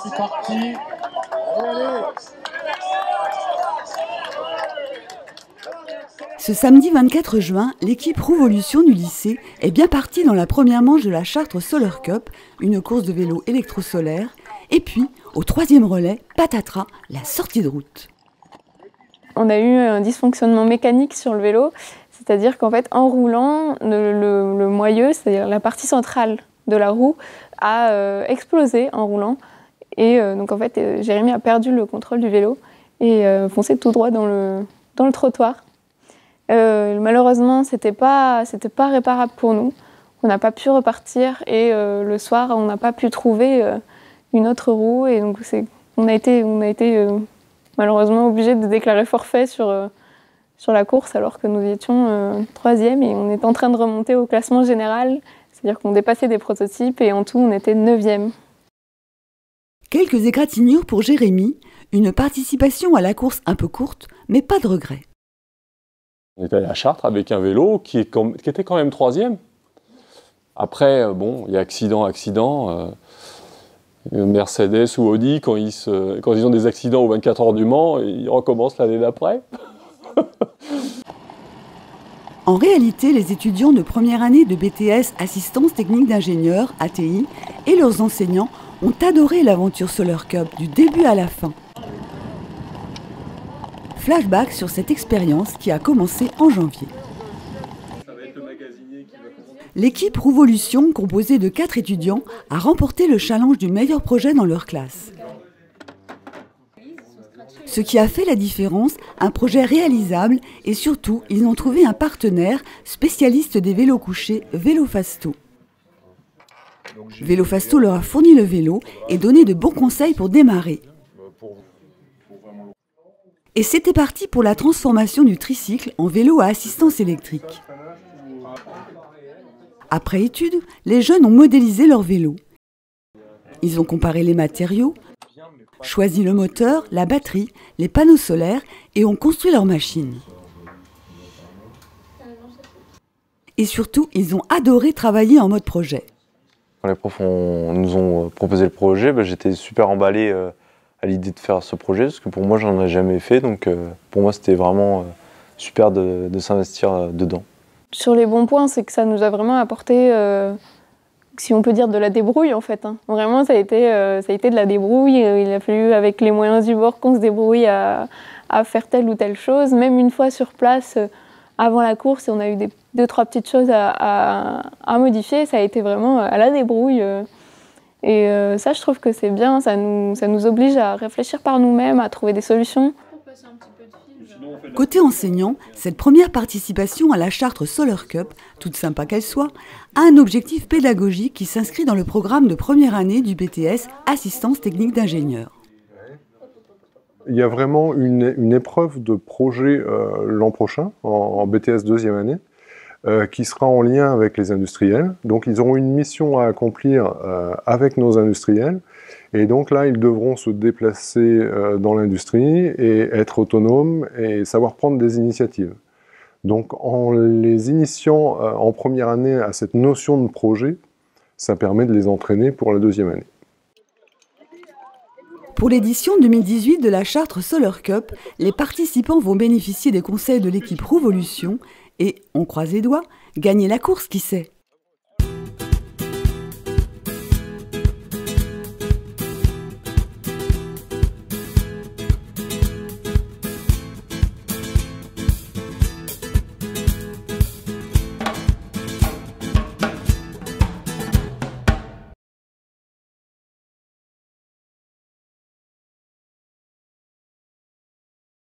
c'est parti. Allez. Ce samedi 24 juin, l'équipe Rouvolution du lycée est bien partie dans la première manche de la Chartres Solar Cup, une course de vélo électrosolaire. Et puis, au troisième relais, patatras, la sortie de route. On a eu un dysfonctionnement mécanique sur le vélo, c'est-à-dire qu'en fait, en roulant, le moyeu, c'est-à-dire la partie centrale de la roue, a explosé en roulant. Et donc en fait, Jérémy a perdu le contrôle du vélo et foncé tout droit dans le trottoir. Malheureusement, c'était pas réparable pour nous. On n'a pas pu repartir et le soir, on n'a pas pu trouver une autre roue. Et donc on a été malheureusement obligés de déclarer forfait sur la course alors que nous étions troisième et on est en train de remonter au classement général. C'est-à-dire qu'on dépassait des prototypes et en tout, on était 9e. Quelques égratignures pour Jérémy, une participation à la course un peu courte, mais pas de regret. On était allé à Chartres avec un vélo qui était quand même 3e. Après, bon, il y a accident. Mercedes ou Audi, quand ils ont des accidents aux 24 heures du Mans, ils recommencent l'année d'après. En réalité, les étudiants de première année de BTS Assistance Technique d'Ingénieur, ATI, et leurs enseignants ont adoré l'aventure Solar Cup du début à la fin. Flashback sur cette expérience qui a commencé en janvier. L'équipe Rouvolution, composée de 4 étudiants, a remporté le challenge du meilleur projet dans leur classe. Ce qui a fait la différence, un projet réalisable et surtout, ils ont trouvé un partenaire spécialiste des vélos couchés, Vélofasto. Vélofasto leur a fourni le vélo et donné de bons conseils pour démarrer. Et c'était parti pour la transformation du tricycle en vélo à assistance électrique. Après étude, les jeunes ont modélisé leur vélo. Ils ont comparé les matériaux, choisi le moteur, la batterie, les panneaux solaires et ont construit leur machine. Et surtout, ils ont adoré travailler en mode projet. Quand les profs nous ont proposé le projet, j'étais super emballé à l'idée de faire ce projet, parce que pour moi, j'en ai jamais fait, donc pour moi, c'était vraiment super de s'investir dedans. Sur les bons points, c'est que ça nous a vraiment apporté, si on peut dire, de la débrouille en fait. Vraiment, ça a été de la débrouille. Il a fallu, avec les moyens du bord, qu'on se débrouille à faire telle ou telle chose. Même une fois sur place, avant la course, on a eu 2-3 petites choses à modifier. Ça a été vraiment à la débrouille. Et ça, je trouve que c'est bien. Ça nous oblige à réfléchir par nous-mêmes, à trouver des solutions. Côté enseignant, cette première participation à la Chartres Solar Cup, toute sympa qu'elle soit, a un objectif pédagogique qui s'inscrit dans le programme de première année du BTS Assistance Technique d'Ingénieur. Il y a vraiment une épreuve de projet l'an prochain, en BTS deuxième année, qui sera en lien avec les industriels. Donc ils auront une mission à accomplir avec nos industriels. Et donc là, ils devront se déplacer dans l'industrie et être autonomes et savoir prendre des initiatives. Donc en les initiant en première année à cette notion de projet, ça permet de les entraîner pour la deuxième année. Pour l'édition 2018 de la Chartres Solar Cup, les participants vont bénéficier des conseils de l'équipe Rouvolution et, on croise les doigts, gagner la course, qui sait.